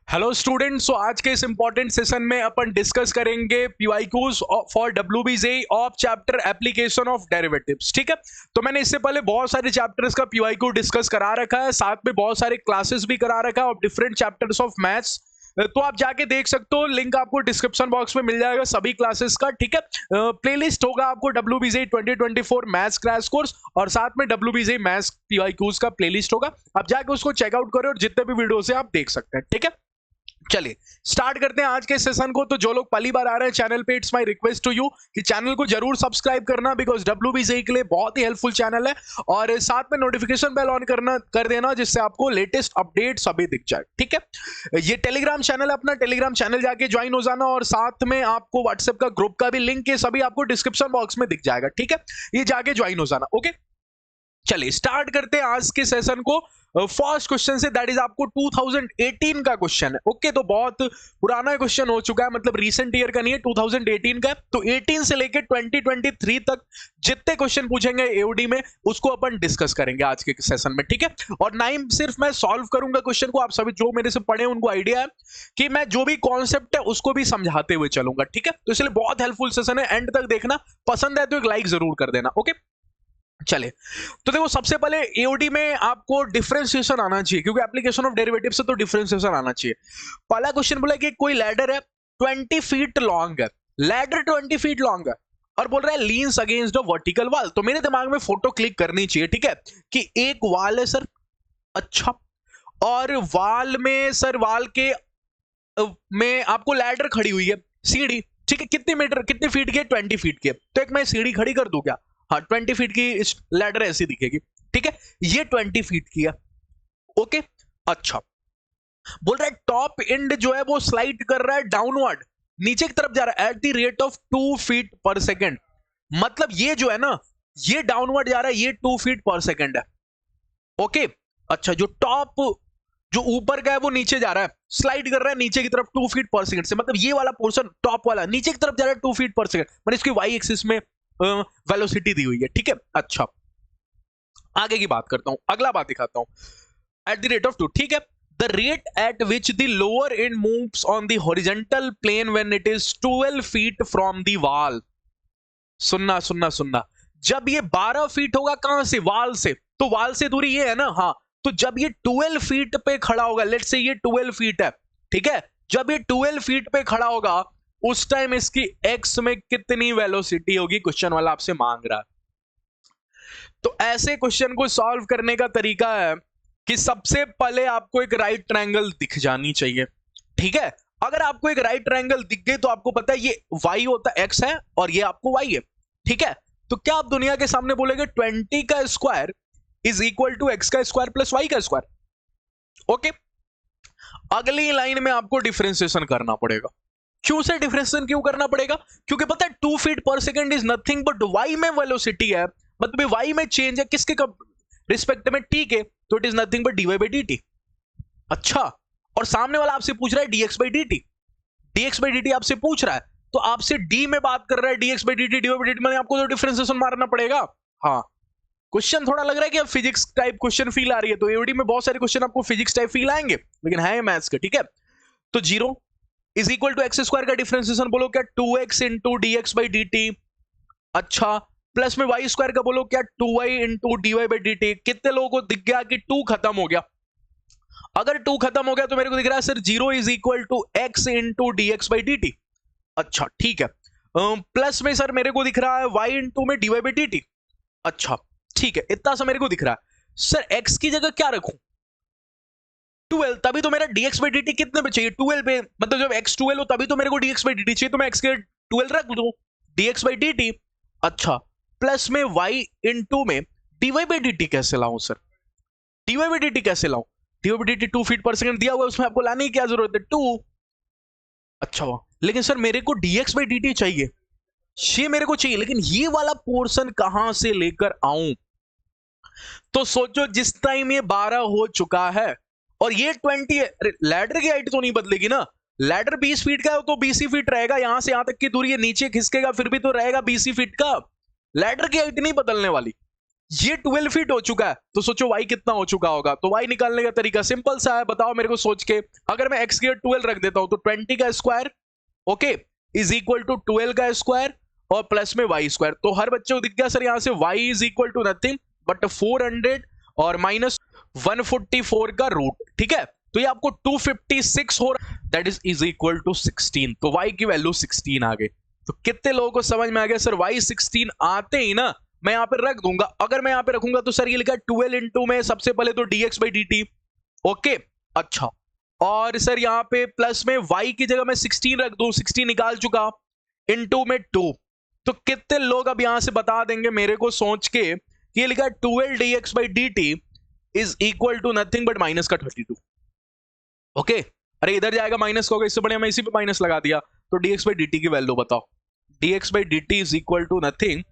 Hello students, तो आज के इस इंपॉर्टेंट सेशन में अपन डिस्कस करेंगे PYQs for WBJE of chapter application of derivatives. ठीक है, तो मैंने इससे पहले बहुत सारे चैप्टर्स का पीवाईक्यू डिस्कस करा रखा है, साथ में बहुत सारे क्लासेस भी करा रखा है of different chapters of maths. तो आप जाके देख सकते हो, लिंक आपको डिस्क्रिप्शन बॉक्स में मिल जाएगा सभी क्लासेस का। ठीक है, प्लेलिस्ट होगा आपको डब्ल्यूबीजेई 2024 मैथ्स क्रैश कोर्स और साथ में डब्ल्यूबीजेई मैथ्स पीवाईक्यूज का प्लेलिस्ट होगा। आप जाके उसको चेकआउट करो और जितने भी वीडियो से आप देख सकते हैं। ठीक है, चलिए स्टार्ट करते हैं आज के सेशन को। तो जो लोग पहली बार आ रहे हैं चैनल पे, it's my request to you कि चैनल को जरूर सब्सक्राइब करना, बिकॉज डब्ल्यूबीजेई के लिए बहुत ही हेल्पफुल चैनल है। और साथ में नोटिफिकेशन बेल ऑन कर देना, जिससे आपको लेटेस्ट अपडेट सभी दिख जाए। ठीक है, ये टेलीग्राम चैनल है अपना, टेलीग्राम चैनल जाके ज्वाइन हो जाना और साथ में आपको व्हाट्सएप का ग्रुप का भी लिंक है, सभी आपको डिस्क्रिप्शन बॉक्स में दिख जाएगा। ठीक है, ये जाके ज्वाइन हो जाना। ओके, चलिए स्टार्ट करते हैं आज के सेशन को। फर्स्ट क्वेश्चन से, दैट इज आपको 2018 का क्वेश्चन है। ओके, तो बहुत पुराना क्वेश्चन हो चुका है, मतलब रीसेंट ईयर का नहीं है, 2018 का है। तो 18 से लेकर 2023 तक जितने क्वेश्चन पूछेंगे एओडी में, उसको अपन डिस्कस करेंगे आज के सेशन में। ठीक है, और 9 सिर्फ मैं सॉल्व करूंगा क्वेश्चन को। आप सभी जो मेरे से पढ़े उनको आइडिया है कि मैं जो भी कॉन्सेप्ट है उसको भी समझाते हुए चलूंगा। ठीक है, तो इसलिए बहुत हेल्पफुल सेशन है, एंड तक देखना। पसंद है तो एक लाइक जरूर कर देना। ओके, चले तो देखो, सबसे पहले एओडी में आपको डिफरेंशिएशन आना चाहिए, क्योंकि एप्लीकेशन ऑफ डेरिवेटिव से तो डिफरेंशिएशन आना चाहिए। पहला क्वेश्चन बोला कि कोई लैडर है 20 फीट लॉन्ग है, लैडर 20 फीट लॉन्ग है और बोल रहा है leans against the vertical wall. तो मेरे दिमाग में फोटो क्लिक करनी चाहिए। ठीक है, कि एक वॉल है सर, अच्छा, और वॉल में सर, वॉल के में आपको लैडर खड़ी हुई है, सीढ़ी। ठीक है, कितने मीटर कितने फीट की है? 20 फीट की है। तो एक मैं सीढ़ी खड़ी कर दूं क्या? हाँ, 20 फीट की लैडर ऐसी दिखेगी। ठीक है, ये 20 फीट की है। ओके, अच्छा, बोल रहा है टॉप एंड जो है वो स्लाइड कर रहा है डाउनवर्ड, नीचे की तरफ जा रहा है at the rate of 2 feet पर सेकेंड। मतलब ये जो है ना, ये डाउनवर्ड जा रहा है, ये 2 फीट पर सेकेंड है। ओके, अच्छा, जो टॉप, जो ऊपर का है वो नीचे जा रहा है, स्लाइड कर रहा है नीचे की तरफ 2 फीट पर सेकंड से। मतलब ये वाला पोर्शन टॉप वाला नीचे की तरफ जा रहा है 2 फीट पर सेकंड, मतलब इसकी वाई एक्सिस में वेलोसिटी दी हुई है। ठीक है, अच्छा, आगे की बात करता हूं, अगला बात दिखाता हूं। एट द रेट ऑफ 2, ठीक है, the rate at which the lower end moves on the horizontal plane when it is 12 feet from the wall. सुनना सुनना सुनना, जब ये 12 फीट होगा, कहां से? वॉल से। तो वॉल से दूरी ये है ना, हाँ, तो जब ये 12 फीट पे खड़ा होगा, लेट्स से ये 12 फीट है, ठीक है, जब ये 12 फीट पे खड़ा होगा, उस टाइम इसकी एक्स में कितनी वेलोसिटी होगी? क्वेश्चन वाला आपसे मांग रहा है। तो ऐसे क्वेश्चन को सॉल्व करने का तरीका है कि सबसे पहले आपको एक राइट ट्रायंगल दिख जानी चाहिए। ठीक है, अगर आपको एक राइट ट्रायंगल दिख गई तो आपको पता है ये y होता है, x है, और ये आपको y है। ठीक है, तो क्या आप दुनिया के सामने बोलेंगे 20 का square is equal to x का स्क्वायर प्लस वाई का स्क्वायर? ओके, अगली लाइन में आपको डिफरेंशिएशन करना पड़ेगा। क्यों से डिफरेंशिएशन क्यों करना पड़ेगा? क्योंकि पता है 2 फीट पर second is nothing but why में वेलोसिटी है, मतलब वाई में चेंज है, किसके रिस्पेक्ट में? टी के, तो it is nothing but dy by d t. अच्छा, और सामने वाला आपसे पूछ रहा है dx by d t, dx by d t आपसे पूछ रहा है, तो आपसे d में बात कर रहा है, dx by d T, dy by d T, मैंने आपको तो डिफरेंशिएशन मारना पड़ेगा। हाँ, क्वेश्चन थोड़ा लग रहा है कि अब फिजिक्स टाइप क्वेश्चन फील आ रही है, तो एओडी में बहुत सारे क्वेश्चन आपको फिजिक्स टाइप फील आएंगे, लेकिन है मैथ्स के। ठीक है, तो 0 is equal to x square का डिफरेंशिएशन बोलो क्या? 2x into d x by d t. अच्छा, प्लस में वाई स्क्वायर का बोलो क्या? 2y into d y by d t. कितने लोगों को दिख गया कि 2 खत्म हो गया? अगर 2 खत्म हो गया तो मेरे को दिख रहा है sir 0 is equal to x into d x by d t. अच्छा, ठीक है, प्लस में सर मेरे को दिख रहा है y इंटू में d y by d t. अच्छा, ठीक है, इतना सा मेरे को दिख रहा है। सर x की जगह क्या रखूं? 12, तभी तो मेरा dx बाई dt कितने पे चाहिए? 12 पे, मतलब जब x 12 हो तभी तो मेरे को dx बाई dt चाहिए, तो मैं x के 12 रख दूं, dx बाई dt। अच्छा, प्लस में y इंटू में dy बाई dt कैसे लाऊं सर? dy बाई dt कैसे लाऊं? dy बाई dt 2 फीट पर सेकंड दिया हुआ है, उसमें आपको लाने की क्या जरूरत है? 2। अच्छा, लेकिन सर मेरे को dx बाई dt चाहिए, ये मेरे को चाहिए, लेकिन ये वाला पोर्शन कहां से लेकर आऊं? तो सोचो, जिस टाइम ये 12 हो चुका है और ये 20 है, लैडर की हाइट तो नहीं बदलेगी ना, लैडर 20 फीट का है तो 20 फीट रहेगा, यहां से यहां तक की दूरी, ये नीचे खिसकेगा फिर भी तो रहेगा 20 फीट का, लैडर की हाइट नहीं बदलने वाली। ये 12 फीट हो चुका है, तो सोचो y कितना हो चुका होगा। तो y निकालने का तरीका सिंपल सा है, बताओ मेरे को सोच के। अगर मैं x की 12 रख देता हूं तो 20 का square, okay, is equal to 12 का स्क्वायर और प्लस में y स्क्वायर। तो हर बच्चे को दिख गया सर, यहां से y is equal to nothing but 400 और माइनस 144 का रूट, ठीक है। तो ये आपको 256 हो रहा, दैट इज इक्वल टू 16। तो y की वैल्यू 16 आ गई। तो कितने लोगों को समझ में आ गया सर, y 16 आते ही ना मैं यहां पे रख दूंगा। अगर मैं यहां पे रखूंगा तो सर ये लिखा 12 इंटू में सबसे पहले तो dx बाई dt, ओके, अच्छा, और सर यहां पे प्लस में y की जगह मैं 16 रख दूं, 16 निकाल चुका, इंटू में 2। तो कितने लोग अब यहां से बता देंगे मेरे को सोच के, ये लिखा 12 dx by dt is equal to nothing but minus का 32, ओके। अरे इधर जाएगा माइनस का होगा, इससे बढ़िया मैं इसी पे माइनस लगा दिया। तो dx बाई dt की वैल्यू बताओ, dx by dt is equal to nothing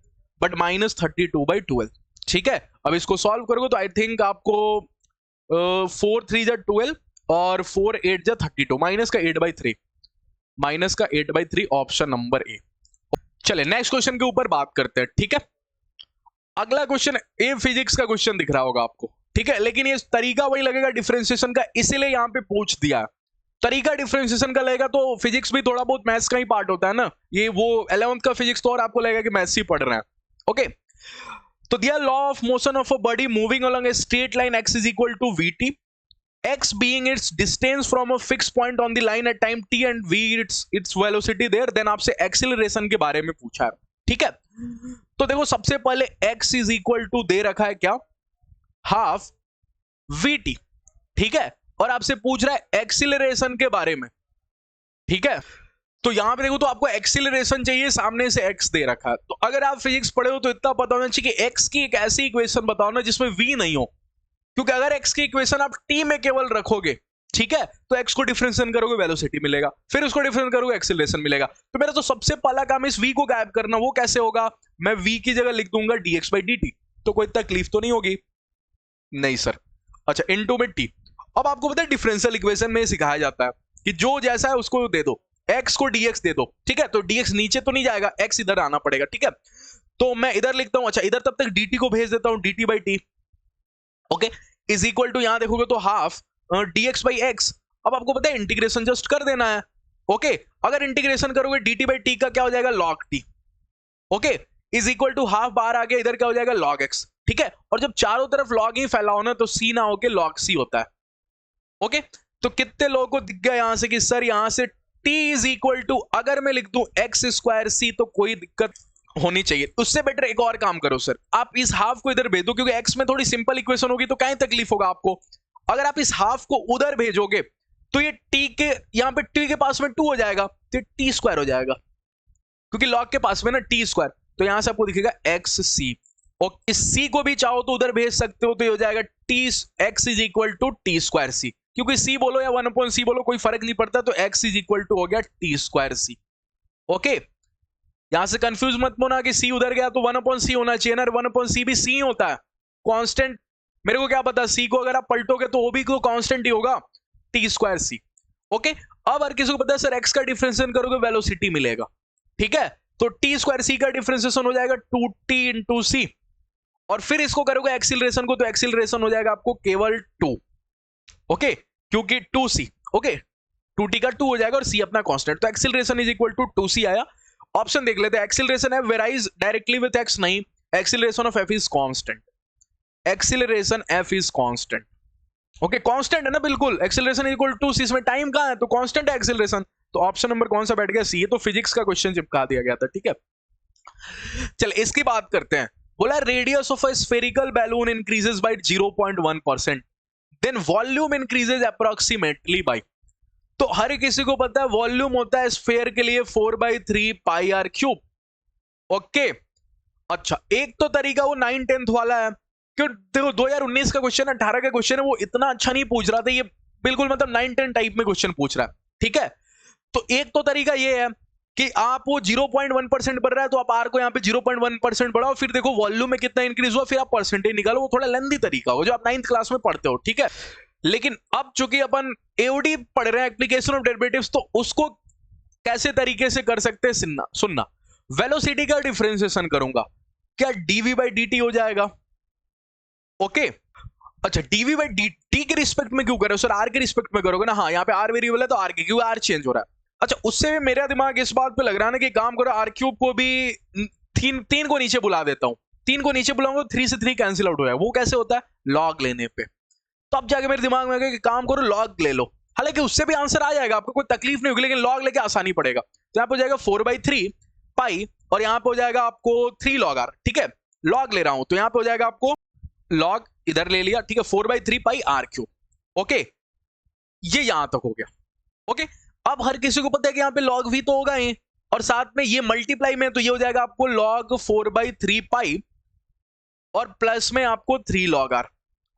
but minus 32 by 12, ठीक है। अब इसको सॉल्व करोगे तो आई थिंक आपको 4 3 जा 12 और 4 8 जा 32, माइनस का 8 बाई 3, माइनस का 8 बाई 3, ऑप्शन नंबर ए। चले नेक्स्ट क्वेश्चन के ऊपर बात करते हैं, ठीक है। अगला क्वेश्चन ए फिजिक्स का क्वेश्चन दिख रहा होगा आपको, ठीक है, लेकिन ये तरीका वही लगेगा डिफरेंशिएशन का, इसीलिए यहां पे पूछ दिया। तरीका डिफरेंशिएशन का लगेगा तो फिजिक्स भी थोड़ा बहुत मैथ्स का ही पार्ट होता है ना, ये वो 11th का फिजिक्स तो और आपको लगेगा कि मैथ्स ही पढ़ रहे हैं, ओके। तो दिया law of motion of a body moving along a straight line x is equal to vt, x being its distance from a fixed point on the line at time t and v its velocity there, then आपसे acceleration के बारे में पूछा है, ठीक है। तो देखो सबसे पहले x इज इक्वल टू दे रखा है क्या, हाफ vt, ठीक है, और आपसे पूछ रहा है एक्सीलरेशन के बारे में, ठीक है। तो यहां पे देखो तो आपको एक्सीलरेशन चाहिए, सामने से x दे रखा है। तो अगर आप फिजिक्स पढ़े हो तो इतना पता होना चाहिए कि x की एक ऐसी इक्वेशन बताओ ना जिसमें v नहीं हो, क्योंकि अगर x की इक्वेशन आप t में केवल रखोगे, ठीक है, तो x को डिफरेंशिएट करोगे वेलोसिटी मिलेगा, फिर उसको डिफरेंशिएट करोगे एक्सीलरेशन मिलेगा। तो मेरा तो सबसे पहला काम इस v को गायब करना, वो कैसे होगा, मैं v की जगह लिख दूंगा dx बाई dt, तो कोई तकलीफ तो नहीं होगी, नहीं सर। अच्छा, इनटू में t। अब आपको पता है डिफरेंशियल इक्वेशन में सिखाया जाता है कि जो जैसा है उसको दे दो, x को dx दे दो, ठीक है, तो dx नीचे तो नहीं जाएगा, x इधर आना पड़ेगा, ठीक है। तो मैं इधर लिखता हूं, अच्छा इधर तब तक dt को भेज देता हूं, dt by t, okay, is equal to यहां देखोगे तो हाफ dx बाई x। अब आपको पता है इंटीग्रेशन जस्ट कर देना है, ओके। अगर इंटीग्रेशन करोगे dt बाई t का क्या हो जाएगा, log t, okay, is equal to half बाहर आ गया, इधर क्या हो जाएगा log x, ठीक है। और जब चारों तरफ log ही फैलाओ ना तो c ना होके log c होता है, ओके। तो कितने लोगों को दिख गया यहां से कि सर यहां से t इज इक्वल टू अगर मैं लिख दूं x स्क्वायर c तो कोई दिक्कत होनी चाहिए। उससे बेटर एक और काम करो सर, आप इस हाफ को इधर भेज दो, क्योंकि x में थोड़ी सिंपल इक्वेशन होगी तो क्या तकलीफ होगा आपको। अगर आप इस हाफ को उधर भेजोगे तो ये t के यहां पे t के पास में 2 हो जाएगा, तो t स्क्वायर हो जाएगा, क्योंकि log के पास में ना t स्क्वायर। तो यहां से आपको दिखेगा x c, और इस c को भी चाहो तो उधर भेज सकते हो, तो ये हो जाएगा t x is equal to t square c, क्योंकि c बोलो या 1/c बोलो कोई फर्क नहीं पड़ता, तो x इज इक्वल टू हो गया टी स्क्वायर सी, ओके। यहां से कंफ्यूज मत होना कि c उधर गया तो 1/c होना चाहिए ना, 1/c भी c होता है कांस्टेंट। मेरे को क्या पता, c को अगर आप पलटोगे तो वो भी तो कांस्टेंट ही होगा, टी स्क्वायर सी, ओके। अब हर किसी को पता है सर x का डिफरेंशिएशन करोगे वेलोसिटी मिलेगा, ठीक है। तो टी स्क्वायर सी का डिफरेंशिएशन हो जाएगा 2t इंटू सी, और फिर इसको करोगे एक्सीलरेशन को तो एक्सीलरेशन हो जाएगा आपको केवल 2, ओके, क्योंकि 2c, ओके, 2t का 2 हो जाएगा और c अपना कांस्टेंट, तो acceleration is equal to 2c आया। ऑप्शन देख लेते हैं, एक्सीलरेशन है वेराइज डायरेक्टली विद x, नहीं, acceleration of f is constant, acceleration f is constant, okay, constant है ना बिल्कुल, acceleration is equal to c, इसमें टाइम कहां है, तो कांस्टेंट है एक्सीलरेशन। तो ऑप्शन नंबर कौन सा बैठ गया, c, ये तो फिजिक्स का क्वेश्चन चिपका दिया गया था, ठीक है। चल इसकी बात करते हैं, बोला radius of a spherical balloon increases by 0.1%, then volume increases approximately by. तो हर किसी को पता है वॉल्यूम होता है स्फेयर के लिए 4/3 पाई आर क्यूब, ओके। अच्छा, एक तो तरीका वो 9/10 वाला है, क्यों देखो 2019 का क्वेश्चन 18 का क्वेश्चन है, वो इतना अच्छा नहीं पूछ रहा था, ये बिल्कुल मतलब 9/10 टाइप में क्वेश्चन पूछ रहा है, ठीक है। तो एक तो तरीका ये है कि आप वो 0.1% बढ़ रहा है तो आप आर को यहाँ पे 0.1% बढ़ाओ, फिर देखो वॉल्यूम में कितना इंक्रीज हुआ, फिर आप परसेंटेज निकालो, वो थोड़ा लेंथी तरीका हो जो आप 9th क्लास में पढ़ते हो, ठीक है। लेकिन अब चूंकि अपन एओडी पढ़ रहे हैं, एप्लीकेशन ऑफ डेरिवेटिव्स, तो उसको कैसे तरीके से कर सकते हैं सुनना। वेलोसिटी का डिफरेंशिएशन करूंगा, क्या dv बाई dt हो जाएगा, ओके। अच्छा, डीवी बाई डी टी के रिस्पेक्ट में क्यों कर रहे हो सर? आर के रिस्पेक्ट में करोगे ना। हाँ, यहाँ पे आर वेरिएबल है तो आर के, क्योंकि आर चेंज हो रहा है। अच्छा, उससे भी मेरा दिमाग इस बात पे लग रहा है ना कि काम करो, आर क्यूब को भी तीन को नीचे बुला देता हूँ। 3 को नीचे बुलाऊंगा तो 3 से 3 कैंसिल आउट हो जाएगा। वो कैसे होता है? लॉग लेने पे। तो अब जाके मेरे दिमाग में आ गया कि काम करो लॉग ले लो। हालांकि उससे भी आंसर आ जाएगा, आपको कोई तकलीफ नहीं होगी, लेकिन लॉग लेके आसानी पड़ेगा। तो यहाँ पे हो जाएगा 4/3 पाई, और यहाँ पे हो जाएगा आपको 3 लॉग आर। ठीक है, लॉग ले रहा हूं तो यहाँ पे हो जाएगा आपको लॉग, इधर ले लिया। ठीक है, 4/3 पाई आर क्यूब। ओके, ये यहां तक हो गया। ओके, अब हर किसी को पता है कि यहाँ पे लॉग भी तो होगा ही, और साथ में ये मल्टीप्लाई में, तो ये हो जाएगा आपको लॉग 4/3 पाई और प्लस में आपको 3 लॉग आर।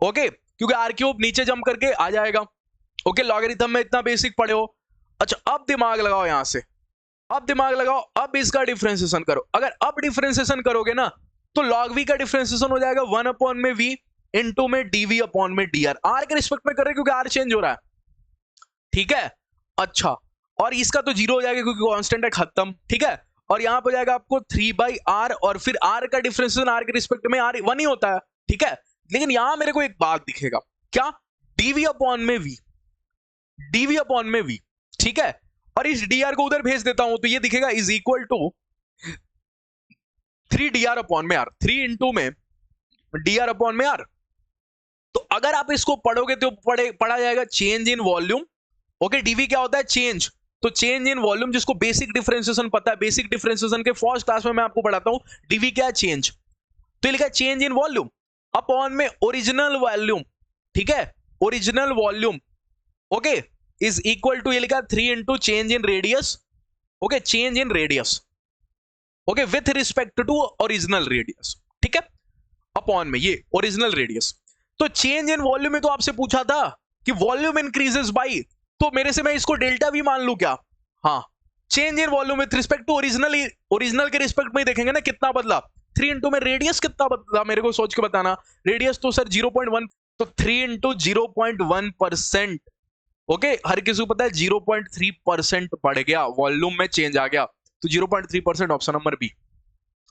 ओके, क्योंकि आर क्यूब नीचे जंप करके आ जाएगा। ओके, लॉगरिथम में इतना बेसिक पढ़े हो। अच्छा, अब दिमाग लगाओ यहां से, अब दिमाग लगाओ, अब इसका डिफरेंशिएशन करो। अगर अब डिफरेंशिएशन करोगे ना तो लॉग वी का डिफरेंशिएशन हो जाएगा 1/v इनटू में dv/dr। आर के रिस्पेक्ट में कर रहे क्योंकि आर चेंज हो रहा है। ठीक है, अच्छा, और इसका तो जीरो हो जाएगा क्योंकि कांस्टेंट है, खत्म। ठीक है, और यहां पर जाएगा आपको 3/r, और फिर r का डिफरेंशिएशन आर के रिस्पेक्ट में r 1 ही होता है। ठीक है, लेकिन यहां मेरे को एक बात दिखेगा, क्या? dv/v, dv/v। ठीक है, और इस dr को उधर भेज देता हूं तो ये दिखेगा is equal to 3dr/r, 3 into में dr/r। तो अगर आप इसको पढ़ोगे तो पढ़ा जाएगा change in volume. Okay, dv क्या होता है? चेंज। तो चेंज इन वॉल्यूम, जिसको बेसिक डिफरेंशिएशन पता है, बेसिक डिफरेंशिएशन के फर्स्ट क्लास में मैं आपको पढ़ाता हूं, डीवी क्या है? चेंज। तो ये लिखा है चेंज इन वॉल्यूम अपॉन में ओरिजिनल वॉल्यूम। ठीक है, original volume. Okay, is equal to, ये लिखा 3 into change in radius. Okay, change in radius, okay, with respect to original radius. ठीक है, अपॉन में ये ओरिजिनल रेडियस। तो चेंज इन वॉल्यूम में तो आपसे पूछा था कि वॉल्यूम इंक्रीजेस बाई, तो मेरे से मैं इसको डेल्टा भी मान लू क्या? हाँ, change in volume with respect to original, original के रिस्पेक्ट में देखेंगे ना कितना बदला। 3 इंटू में रेडियस कितना बदला, मेरे को सोच के बताना। रेडियस तो सर 0.1, तो 3 इंटू 0.1%। ओके, हर किसी को पता है 0.3% बढ़ गया, वॉल्यूम में चेंज आ गया, तो 0.3%, ऑप्शन नंबर बी।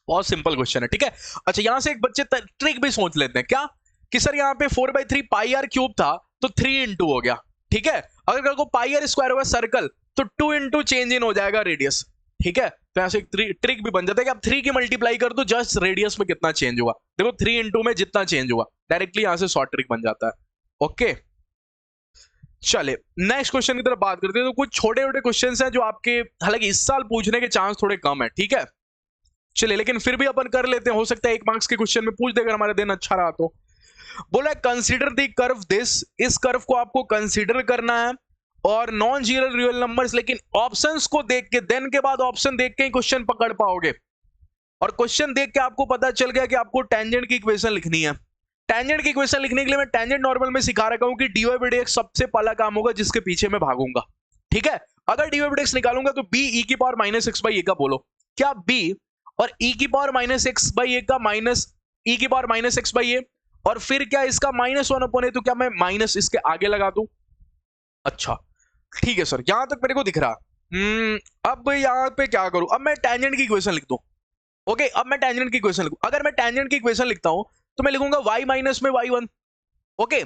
बहुत सिंपल क्वेश्चन है। ठीक है, अच्छा, यहां से एक बच्चे ट्रिक भी सोच लेते हैं, क्या कि सर यहाँ पे 4/3 पाई आर क्यूब था तो 3 इंटू हो गया। ठीक है, अगर कल को पाई आर स्क्वायर होगा सर्कल तो 2 इंटू चेंज इन हो जाएगा रेडियस। ठीक है, तो यहां से एक ट्रिक भी बन जाता है कि आप 3 की मल्टीप्लाई कर दो जस्ट रेडियस में कितना चेंज हुआ। देखो 3 इंटू में जितना चेंज हुआ, डायरेक्टली यहां से शॉर्ट ट्रिक बन जाता है। ओके, चले नेक्स्ट क्वेश्चन की तरफ बात करते हैं। तो कुछ छोटे छोटे क्वेश्चन हैं जो आपके, हालांकि इस साल पूछने के चांस थोड़े कम है। ठीक है, चलिए, लेकिन फिर भी अपन कर लेते हैं, हो सकता है 1 मार्क्स के क्वेश्चन में पूछ देगा, हमारा दिन अच्छा रहा तो। बोला कंसीडर द कर्व दिस, इस कर्व को आपको कंसीडर करना है, और नॉन जीरो रियल नंबर्स, लेकिन ऑप्शंस को देख के, देन के बाद ऑप्शन देख के ही क्वेश्चन पकड़ पाओगे। और क्वेश्चन देख के आपको पता चल गया कि आपको टेंजेंट की इक्वेशन लिखनी है। टेंजेंट की इक्वेशन लिखने के लिए मैं टेंजेंट नॉर्मल में सिखा रखा हूं कि dy by dx सबसे पहला काम होगा जिसके पीछे मैं भागूंगा। ठीक है, अगर dy by dx निकालूंगा तो b e की पावर माइनस एक्स बाई ए का, बोलो क्या b और e की पावर माइनस एक्स बाई ए का माइनस e की पावर माइनस एक्स बाई ए, और फिर क्या इसका -1/a, तो क्या मैं माइनस इसके आगे लगा दूं? अच्छा, ठीक है सर, यहां तक मेरे को दिख रहा। अब यहां पे क्या करूं? अब मैं टेंजेंट की इक्वेशन लिख दूं। ओके, अब मैं टेंजेंट की इक्वेशन लिखूं। अगर मैं टेंजेंट की इक्वेशन लिखता हूं तो मैं लिखूंगा y माइनस में y1, okay,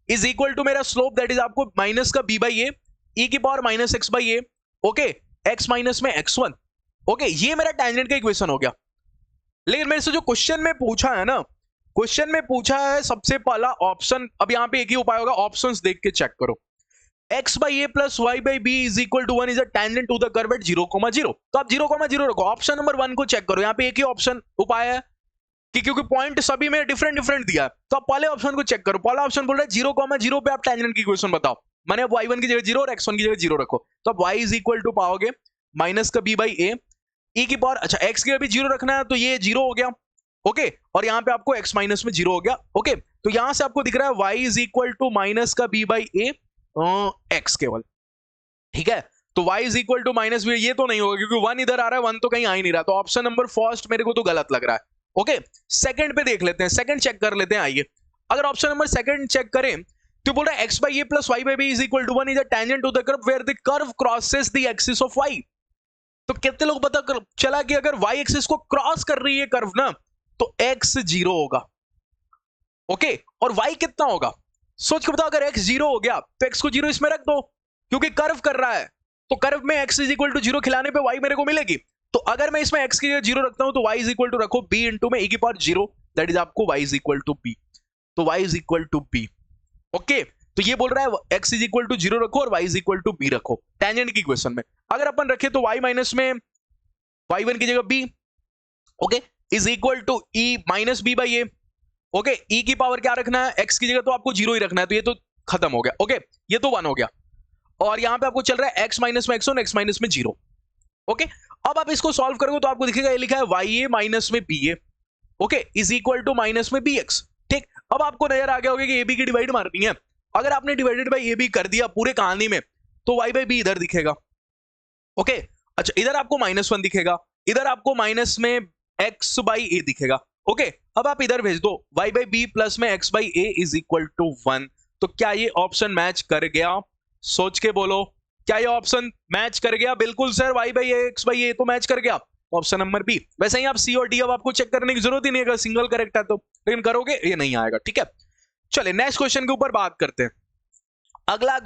is equal to मेरा स्लोप, दैट इज आपको माइनस का b बाई ए, e की power minus x by a, okay, x minus में x1। ओके, ये मेरा टेंजेंट का इक्वेशन हो गया। लेकिन मेरे से जो क्वेश्चन में पूछा है ना, क्वेश्चन में पूछा है सबसे पहला ऑप्शन, अब यहां पे एक ही उपाय होगा, ऑप्शंस देख के चेक करो। x by a plus y by b is equal to 1 is a tangent to the curve at 0,0। तो आप 0,0 रखो, ऑप्शन नंबर 1 को चेक करो। यहाँ पे एक ही ऑप्शन उपाय है कि क्योंकि पॉइंट सभी में डिफरेंट डिफरेंट दिया है, तो आप पहले ऑप्शन को चेक करो। पहला ऑप्शन बोल रहा है 0,0 पे आप टेंजेंट की इक्वेशन बताओ। मैंने अब y1 की जगह 0 और x1 की जगह 0 रखो, तो अब y इज इक्वल टू पाओगे माइनस का b बाई ए, e की पावर, अच्छा x की जगह भी 0 रखना है तो ये 0 हो गया। ओके, और यहाँ पे आपको x माइनस में 0 हो गया। ओके, तो यहां से आपको दिख रहा है y is equal to minus का b बाई ए x केवल। ठीक है, तो y is equal to minus b, ये तो नहीं होगा क्योंकि 1 इधर आ रहा है, 1 तो कहीं आ ही नहीं रहा, तो ऑप्शन नंबर फर्स्ट मेरे को तो गलत लग रहा है। ओके, सेकंड पे देख लेते हैं, सेकंड चेक कर लेते हैं। आइए, अगर ऑप्शन नंबर सेकंड चेक करें तो बोल रहा है x by a plus y by b is equal to 1 is a tangent to the curve where the curve crosses the axis of y। तो कितने लोग पता चला कि अगर y एक्सिस को क्रॉस कर रही है कर्व ना, तो x 0 होगा। ओके, और y कितना होगा सोच के बताओ। अगर x 0 हो गया तो x को 0 इसमें रख दो, क्योंकि कर्व कर रहा है, तो कर्व में x इज इक्वल टू 0 खिलाने पे y मेरे को मिलेगी। तो अगर मैं इसमें x की जगह 0 रखता हूं तो y इज इक्वल टू रखो b इंटू में e की पावर 0, दैट इज आपको y is equal to b। तो y is equal to b। Okay, तो ये बोल रहा है x इज इक्वल टू 0 रखो और y is equal to b रखो टेंजेंट की इक्वेशन में। अगर अपन रखे तो y माइनस में y1 की जगह b, okay, is equal to e minus b by a। Okay, e की पावर क्या रखना है, x की जगह तो आपको 0 ही रखना है, तो ये तो खत्म हो गया। ओके, ये तो 1 हो गया, और यहां पे आपको चल रहा है x माइनस में x और x माइनस में 0। ओके, अब आप इसको सॉल्व करोगे तो आपको दिखेगा ये लिखा है ya माइनस में ba, okay, is equal to minus में bx। ठीक, अब आपको नजर आ गया होगा कि ab की डिवाइड मारनी है। अगर आपने डिवाइडेड बाई ab कर दिया पूरे कहानी में तो y बाई b इधर दिखेगा। ओके, अच्छा, इधर आपको -1 दिखेगा, इधर आपको माइनस में x बाई a दिखेगा। ओके, अब आप इधर भेज दो y बाई बी प्लस में x by a is equal to 1। तो क्या ये ऑप्शन मैच कर गया? सोच के बोलो, क्या ये ऑप्शन मैच कर गया? बिल्कुल sir, y by a x by a तो मैच कर गया, ऑप्शन नंबर बी। वैसे ही आप सी और डी अब आपको चेक करने की जरूरत ही नहीं है, अगर सिंगल करेक्ट है तो, लेकिन करोगे ये नहीं आएगा। ठीक है, चलिए नेक्स्ट क्वेश्चन के ऊपर बात करते हैं। अगला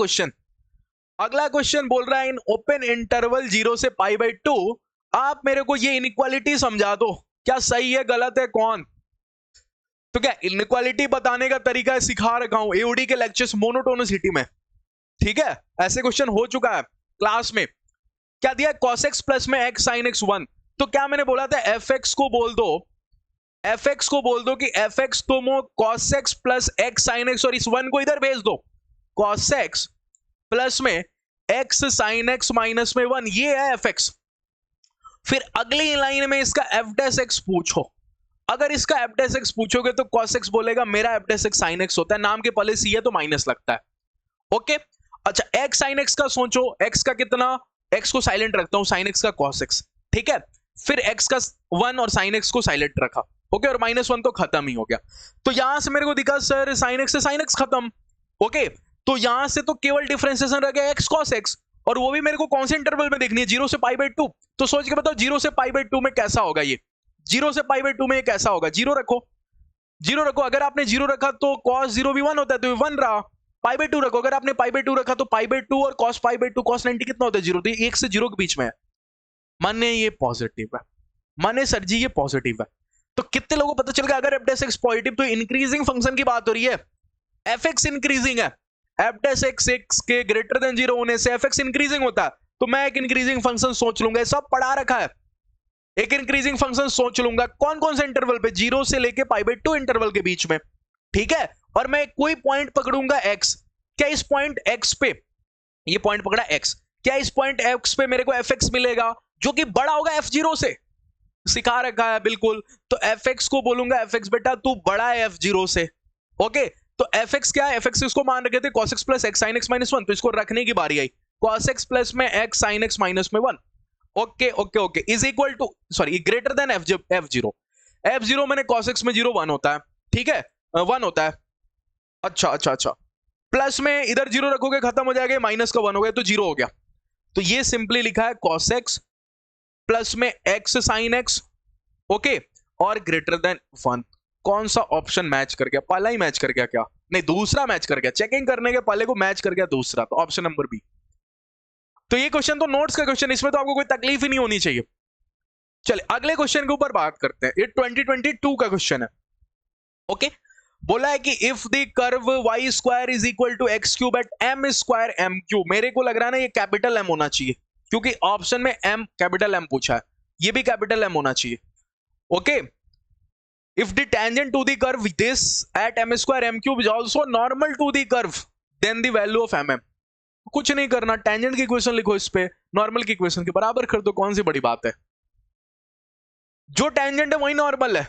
क्वेश्चन बोल रहा है इन ओपन इंटरवल 0 से पाई बाई 2 आप मेरे को ये इनइक्वालिटी समझा दो, क्या सही है गलत है कौन? तो क्या इनइक्वालिटी बताने का तरीका है सिखा रखा हूं एओडी के लेक्चर्स मोनोटोनिसिटी में। ठीक है, ऐसे क्वेश्चन हो चुका है क्लास में। क्या दिया, cos x प्लस में x sin x 1। तो क्या मैंने बोला था, fx को बोल दो कि fx तुम cos x plus x sin x, और इस 1 को इधर भेज दो, cos x प्लस में x sin x माइनस में 1, ये है fx। फिर अगली लाइन में इसका f डैश x पूछो, अगर इसका f डैश x पूछोगे तो cos x बोलेगा मेरा f dash x sin x होता है, नाम के पहले c है तो माइनस लगता है। ओके, अच्छा, x sin x का सोचो, x का कितना, x को साइलेंट रखता हूं, sin x का cos x। ठीक है, फिर x का 1 और sin x को साइलेंट रखा, ओके, और -1 तो खत्म ही हो गया। तो यहां से मेरे को दिखा सर sin x से sin x खत्म। ओके, तो यहां से तो केवल डिफरेंशिएशन रह गया x cos x, और वो भी मेरे को कौन से इंटरवल में देखनी है, 0 से पाई बाई 2। तो सोच के बताओ 0 से पाई बाई 2 में कैसा होगा ये, 0 से पाई बाई 2 में ये कैसा होगा? 0 रखो, 0 रखो। अगर आपने 0 रखा तो cos 0 भी 1 होता है, तो 1 रहा। पाई बाई 2 रखो, अगर आपने पाई बाई 2 रखा तो पाई बाई 2 और cos पाई बाई 2 cos 90 कितना होता है? 0। तो 1 से 0 के बीच में है, माने ये पॉजिटिव है, माने सर जी ये पॉजिटिव है। तो कितने लोगों को पता चल गया अगर f डैश x पॉजिटिव तो इंक्रीजिंग फंक्शन की बात हो रही है, fx इंक्रीजिंग है, f डैश x के ग्रेटर देन 0 होने से fx इंक्रीजिंग होता है। तो मैं एक इंक्रीजिंग फंक्शन सोच लूंगा, सब पढ़ा रखा है, एक इंक्रीजिंग फंक्शन सोच लूंगा कौन कौन से इंटरवल पे, 0 से लेके पाई बाई 2 इंटरवल के बीच में। ठीक है, और मैं कोई पॉइंट पकड़ूंगा x, क्या इस पॉइंट x पे, ये पॉइंट पकड़ा x, क्या इस पॉइंट x पे मेरे को fx मिलेगा जो कि बड़ा होगा f0 से, सिखा रखा है बिल्कुल। तो fx को बोलूंगा fx बेटा तू बड़ा है f0 से। ओके, तो fx क्या है, fx इसको मान रखे थे cos x plus x sin x minus 1, तो इसको रखने की बारी आई, cos x प्लस में x sin x माइनस में 1। Okay okay okay, is equal to, sorry, greater than f0, f0 मैंने cos x में 0 1 होता है। ठीक है, 1 होता है। अच्छा अच्छा अच्छा, प्लस में इधर 0 रखोगे खत्म हो जाएगा, माइनस का 1 हो गया तो 0 हो गया। तो ये सिंपली लिखा है cos x प्लस में x sin x, ओके, और ग्रेटर देन 1। कौन सा ऑप्शन मैच कर गया? पहला ही मैच कर गया क्या? नहीं, दूसरा मैच कर गया, चेकिंग करने के पहले को मैच कर गया दूसरा, तो ऑप्शन नंबर बी। तो ये क्वेश्चन तो नोट्स का क्वेश्चन, इसमें तो आपको कोई तकलीफ ही नहीं होनी चाहिए। चलिए अगले क्वेश्चन के ऊपर बात करते हैं, ये 2022 का क्वेश्चन है। ओके, बोला है कि if the curve y square is equal to x cube at m square m cube, मेरे को लग रहा है ना ये कैपिटल M होना चाहिए, क्योंकि ऑप्शन में m कैपिटल M पूछा है, ये भी कैपिटल M होना चाहिए। Okay, if the tangent to the curve this at m square m cube is also normal to the curve then the value of mm। कुछ नहीं करना, टेंजेंट की इक्वेशन लिखो, इस पे नॉर्मल की इक्वेशन के बराबर कर दो, कौन सी बड़ी बात है, जो टेंजेंट है वही नॉर्मल है।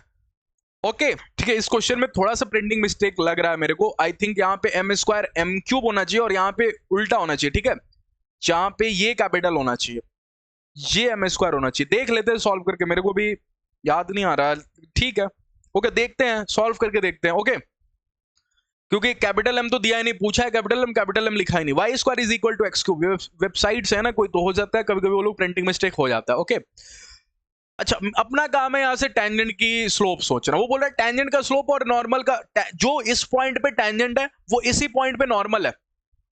ओके, ठीक है, इस क्वेश्चन में थोड़ा सा प्रिंटिंग मिस्टेक लग रहा है मेरे को, आई थिंक यहाँ पे m स्क्वायर m क्यूब होना चाहिए और यहाँ पे उल्टा होना चाहिए। ठीक है, जहां पे ये कैपिटल होना चाहिए, ये m स्क्वायर होना चाहिए। देख लेते हैं सॉल्व करके, मेरे को भी याद नहीं आ रहा। ठीक है, ओके, देखते हैं, सॉल्व करके देखते हैं। ओके, क्योंकि कैपिटल M तो दिया ही नहीं, पूछा है कैपिटल M लिखा ही नहीं। y square is equal to x cube, website से है ना, कोई तो हो जाता है कभी कभी, वो लोग प्रिंटिंग मिस्टेक हो जाता है। ओके, अच्छा, अपना काम है यहां से टेंजेंट की स्लोप सोचना। वो बोल रहा है टेंजेंट का स्लोप और नॉर्मल का, जो इस पॉइंट पे टेंजेंट है वो इसी पॉइंट पे नॉर्मल है,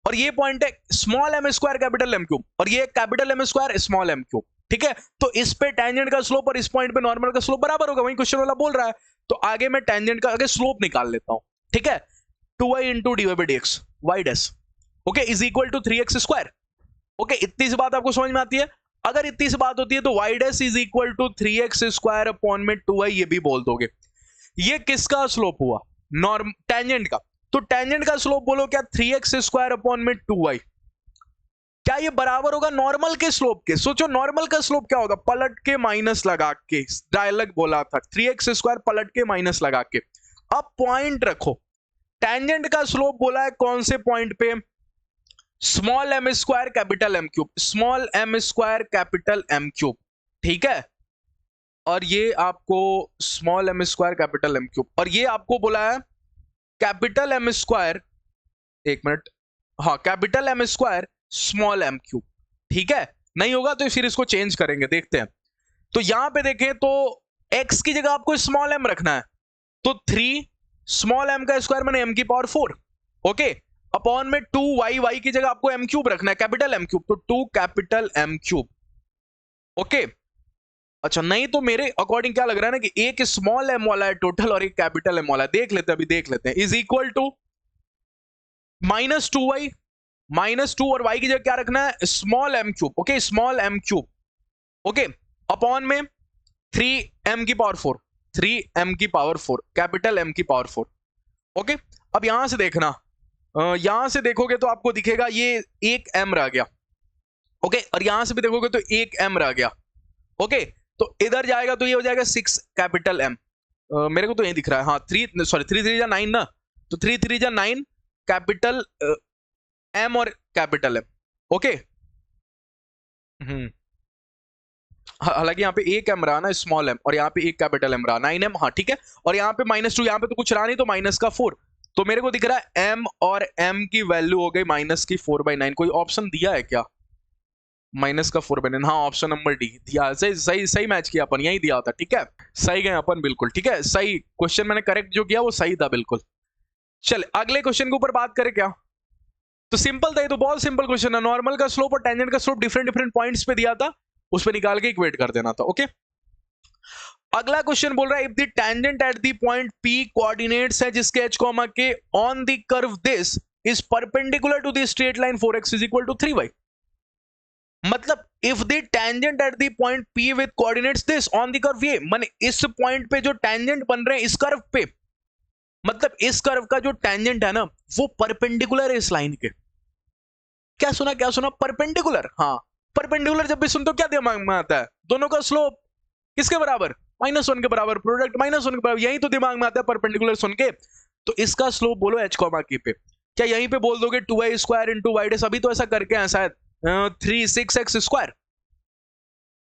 और ये पॉइंट है small m square capital M cube, और ये capital M square small m cube. ठीक है, तो इस पे टेंजेंट का स्लोप और इस पॉइंट पे नॉर्मल का स्लोप बराबर होगा, वही क्वेश्चन वाला बोल रहा है। तो आगे मैं टेंजेंट का आगे स्लोप निकाल लेता हूं। ठीक है, 2y into d y by d x y dash, okay, is equal to 3x square. Okay, इतनी सी बात आपको समझ में आती है? अगर इतनी सी बात होती है तो y dash is equal to 3x square upon में 2y, ये भी बोल दोगे। ये किसका स्लोप हुआ? नॉर्म टेंजेंट का। तो टेंजेंट का स्लोप बोलो क्या? 3x स्क्वायर अपॉन में 2y। क्या ये बराबर होगा नॉर्मल के स्लोप के? सोचो नॉर्मल का स्लोप क्या होगा? पलट के माइनस लगा के, डायलॉग बोला था 3x स्क्वायर पलट के माइनस लगा के। अब पॉइंट रखो, टेंजेंट का स्लोप बोला है कौन से पॉइंट पे? Small m square capital M cube, small m square capital M cube. ठीक है, और ये आपको small m square capital M cube, और ये आपको बोला है कैपिटल एम स्क्वायर, एक मिनट, हाँ, capital M square small m cube. ठीक है, नहीं होगा तो फिर इसको चेंज करेंगे, देखते हैं। तो यहां पे देखें तो x की जगह आपको स्मॉल m रखना है, तो 3 स्मॉल m का स्क्वायर मैंने m की पावर 4, ओके, अपॉन में 2y की जगह आपको m क्यूब रखना है, कैपिटल m क्यूब, तो 2 कैपिटल m क्यूब। ओके, अच्छा, नहीं तो मेरे अकॉर्डिंग क्या लग रहा है ना कि एक स्मॉल m वाला है टोटल और एक कैपिटल m वाला है। देख लेते हैं, अभी देख लेते हैं। इज इक्वल टू -2y, -2 और y की जगह क्या रखना है? Small m cube, okay, small m cube, okay, upon में 3m की पावर 4, 3m की पावर 4, कैपिटल m की पावर 4। ओके, अब यहां से देखना, यहां से देखोगे तो आपको दिखेगा ये एक m रह गया, ओके, और यहां से भी देखोगे तो एक m रह गया, ओके, तो इधर जाएगा तो ये हो जाएगा 6 कैपिटल m। मेरे को तो यही दिख रहा है, हाँ, 3 सॉरी 3 3 जा 9 ना, तो 3 3 जा 9 कैपिटल m और कैपिटल m। ओके, हालांकि यहाँ पे एक m रहा ना स्मॉल m, और यहाँ पे एक कैपिटल m रहा 9m, हाँ ठीक है, और यहाँ पे -2, यहाँ पे तो कुछ रहा नहीं तो माइनस का 4, तो मेरे को दिख रहा है m और m की वैल्यू हो गई माइनस की 4/9। कोई ऑप्शन दिया है क्या? माइनस का 4/9, हाँ, ऑप्शन नंबर डी दिया। सही सही सही मैच किया अपन, यही दिया होता। ठीक है, सही गए अपन बिल्कुल। ठीक है, सही क्वेश्चन मैंने करेक्ट जो किया वो सही था बिल्कुल। चल अगले क्वेश्चन के ऊपर बात करें क्या? तो सिंपल था, ये तो बहुत सिंपल क्वेश्चन है। नॉर्मल का स्लोप और टेंजेंट का स्लोप डिफरेंट डिफरेंट पॉइंट्स पे दिया था, उस पे निकाल के इक्वेट कर देना था। ओके, अगला क्वेश्चन बोल रहा है if the tangent at the point P coordinates है जिसके h comma k on the curve this is perpendicular to the straight line 4x is equal to 3y। मतलब if the tangent at the point P with coordinates this on the curve, ये माने इस point पे जो tangent बन रहे हैं इस कर्व पे, मतलब इस कर्व का जो टेंजेंट है ना वो परपेंडिकुलर है इस लाइन के। क्या सुना, क्या सुना? परपेंडिकुलर। हाँ, परपेंडिकुलर जब भी सुनते हो क्या दिमाग में आता है? दोनों का स्लोप किसके बराबर? -1 के बराबर, प्रोडक्ट -1 के बराबर, यही तो दिमाग में आता है परपेंडिकुलर सुन के। तो इसका स्लोप बोलो h कॉमा k पे। क्या यहीं पे बोल दोगे 2y square into Y dash? अभी तो ऐसा करके हैं शायद 6x स्क्वायर।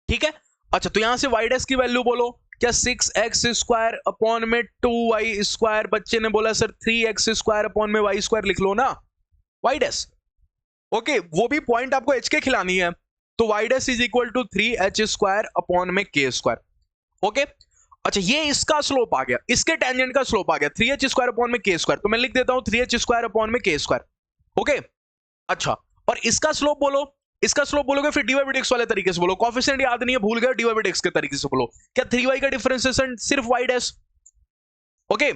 ठीक है, अच्छा, तो यहां से y डैश की वैल्यू बोलो। क्या 6x स्क्वायर अपॉन में 2y स्क्वायर? बच्चे ने बोला सर 3x स्क्वायर अपॉन में y स्क्वायर लिख लो ना, y डैश। ओके, वो भी पॉइंट आपको h के खिलानी है, तो y dash is equal to 3h square upon में k स्क्वायर। ओके, अच्छा, ये इसका स्लोप आ गया, इसके टेंजेंट का स्लोप आ गया 3h स्क्वायर अपॉन में k स्क्वायर, तो मैं लिख देता हूं 3h स्क्वायर अपॉन में k स्क्वायर। ओके, अच्छा, और इसका स्लोप बोलो। इसका स्लोप बोलोगे फिर dy बाई dx वाले तरीके से बोलो, कोएफिशिएंट याद नहीं है, भूल गए, dy बाई dx के तरीके से बोलो। क्या 3y का डिफरेंशिएशन सिर्फ y डैश, ओके,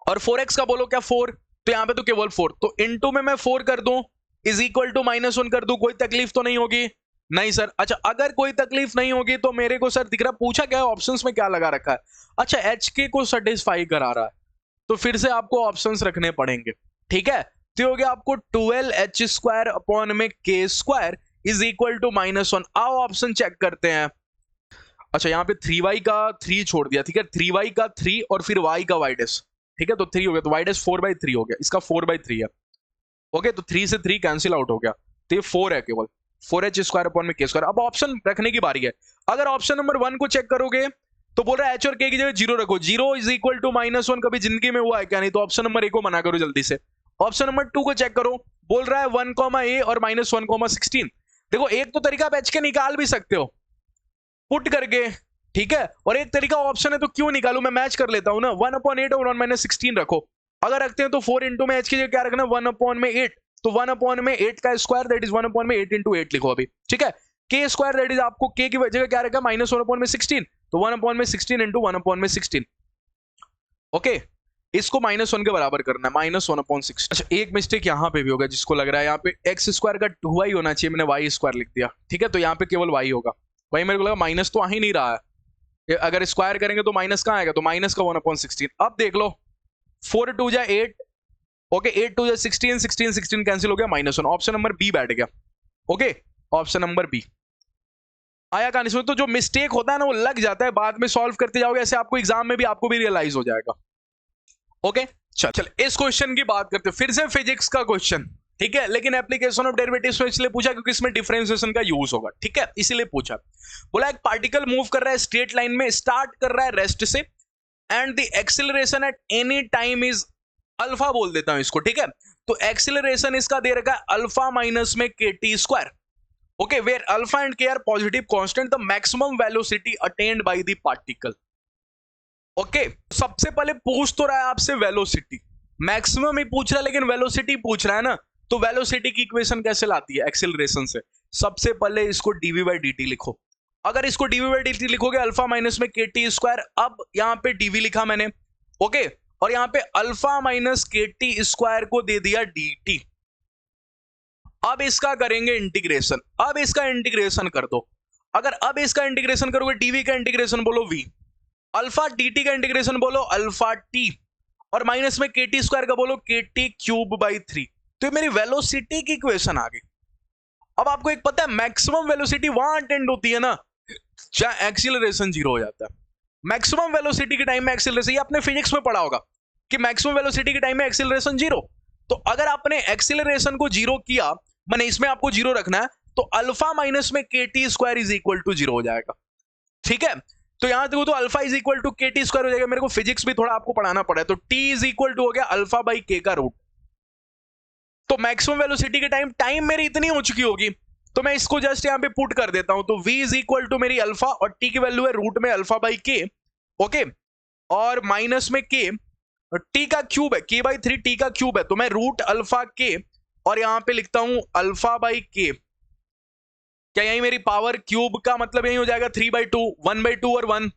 और 4x का बोलो क्या 4, तो यहां पे तो केवल 4, तो इनटू में मैं 4 कर दूं इज इक्वल टू -1 कर दूं, कोई तकलीफ तो नहीं होगी? नहीं सर। अच्छा, अगर कोई तकलीफ नहीं होगी तो मेरे को सर दिख रहा, पूछा क्या है ऑप्शंस में क्या लगा रखा है? अच्छा, HK को सेटिस्फाई करा रहा है, तो फिर से आपको ऑप्शंस रखने पड़ेंगे। ठीक है, तो हो गया आपको 12h स्क्वायर अपॉन में k square is equal to -1। आओ ऑप्शन चेक करते हैं। अच्छा, यहाँ पे 3y का 3 छोड़ दिया, ठीक है, 3y का 3 और फिर y का y डैश, ठीक है, तो 3 हो गया, तो y डैश 4/3 हो गया, इसका 4/3 है। ओके, तो 3 से 3 कैंसिल आउट हो गया, तो ये 4 है केवल, 4h स्क्वायर अपॉन में k स्क्वायर। अब ऑप्शन रखने की बारी है। अगर ऑप्शन नंबर 1 को चेक करोगे तो बोल रहा है h और k की जगह 0 रखो, 0 इज इक्वल टू -1, कभी जिंदगी में हुआ है क्या? नहीं, तो ऑप्शन नंबर 1 को मना करो जल्दी से। ऑप्शन नंबर 2 को चेक करो, बोल रहा है 1, a और -1, 16। देखो, एक तो तरीका आप h के निकाल भी सकते हो पुट करके, ठीक है। और एक तरीका ऑप्शन है तो क्यों निकालू, मैं मैच कर लेता हूं ना, 1/8 और 1-16 रखो। अगर रखते हैं तो 4 इंटू में एच की जगह क्या रखना, 1/8, तो 1/8 का स्क्वायर दैट इज 1/8 इंटू 8 लिखो अभी, ठीक है। के स्क्वायर दैट इज आपको के की जगह क्या रखा, -1/16, तो 1/16 इंटू 1/16। ओके, इसको -1 के बराबर करना है, -1/16। अच्छा, एक मिस्टेक यहाँ पे भी होगा जिसको लग रहा है, यहाँ पे एक्स स्क्वायर का 2y होना चाहिए, मैंने वाई स्क्वायर लिख दिया, ठीक है। तो यहाँ पे केवल y होगा, वही मेरे को लगा माइनस तो आ ही नहीं रहा है, अगर स्क्वायर करेंगे तो माइनस कहाँ आएगा, तो माइनस का 1/16। अब देख लो 4 2 जा 8, ओके, 8 2 जा 16, 16 16 कैंसिल हो गया, -1। ऑप्शन नंबर बी बैठ गया। ओके, ऑप्शन नंबर बी आया कहानी में। तो जो मिस्टेक होता है ना वो लग जाता है, बाद में सॉल्व करते जाओगे, ऐसे आपको एग्जाम में भी आपको भी रियलाइज हो जाएगा। ओके, चल इस क्वेश्चन की बात करते हैं, फिर से फिजिक्स का क्वेश्चन, ठीक है, लेकिन एप्लीकेशन ऑफ डेरिवेटिव्स में इसलिए पूछा क्योंकि इसमें डिफरेंशिएशन का यूज होगा, ठीक है, इसीलिए पूछा। बोला एक पार्टिकल मूव कर रहा है स्ट्रेट लाइन में, स्टार्ट कर रहा है रेस्ट से, and the acceleration at any time is alpha, बोल देता हूं इसको, ठीक है। तो एक्सीलरेशन इसका दे रखा है अल्फा माइनस में kt square, okay, where alpha and k are positive constant, the maximum velocity attained by the particle. Okay, सबसे पहले पूछ तो रहा है आपसे वेलोसिटी, मैक्सिमम ही पूछ रहा है लेकिन वेलोसिटी पूछ रहा है ना, तो वेलोसिटी की इक्वेशन कैसे लाती है एक्सीलरेशन से, सबसे पहले इसको dv/dt लिखो। अगर इसको dv/dt लिखोगे अल्फा माइनस में kt स्क्वायर, अब यहां पे dv लिखा मैंने, ओके, और यहां पे अल्फा माइनस kt स्क्वायर को दे दिया dt। अब इसका करेंगे इंटीग्रेशन, अब इसका इंटीग्रेशन कर दो। अगर अब इसका इंटीग्रेशन करोगे, dv का इंटीग्रेशन बोलो v, अल्फा dt का इंटीग्रेशन बोलो अल्फा t, और माइनस में kt स्क्वायर का बोलो kt³/3। तो ये मेरी वेलोसिटी की इक्वेशन आ गई। अब आपको एक पता है मैक्सिमम वेलोसिटी वहां अटेंड होती है ना जहां एक्सीलरेशन 0 हो जाता है। मैक्सिमम वेलोसिटी के टाइम में एक्सीलरेशन, ये आपने फिजिक्स में पढ़ा होगा कि मैक्सिमम वेलोसिटी के टाइम में एक्सीलरेशन 0। तो अगर आपने एक्सीलरेशन को 0 किया, मैंने इसमें आपको 0 रखना है, तो अल्फा माइनस में kt square is equal to 0 हो जाएगा, ठीक है। तो यहां देखो तो alpha is equal to kt square हो जाएगा, मेरे को फिजिक्स भी थोड़ा आपको पढ़ाना पड़ा है, तो t इज इक्वल टू हो गया अल्फा बाई k का रूट। तो मैक्सिमम वेलोसिटी के टाइम मेरी इतनी हो चुकी होगी, तो मैं इसको जस्ट यहां पे पुट कर देता हूं, तो v इज इक्वल टू मेरी अल्फा, और t की वैल्यू है रूट में अल्फा बाई k, ओके, और माइनस में k, t का क्यूब है, k/3 t का क्यूब है, तो मैं रूट अल्फा k, और यहां पे लिखता हूं अल्फा बाई k। क्या यही मेरी पावर क्यूब का मतलब यही हो जाएगा 3/2, 1/2 और 1,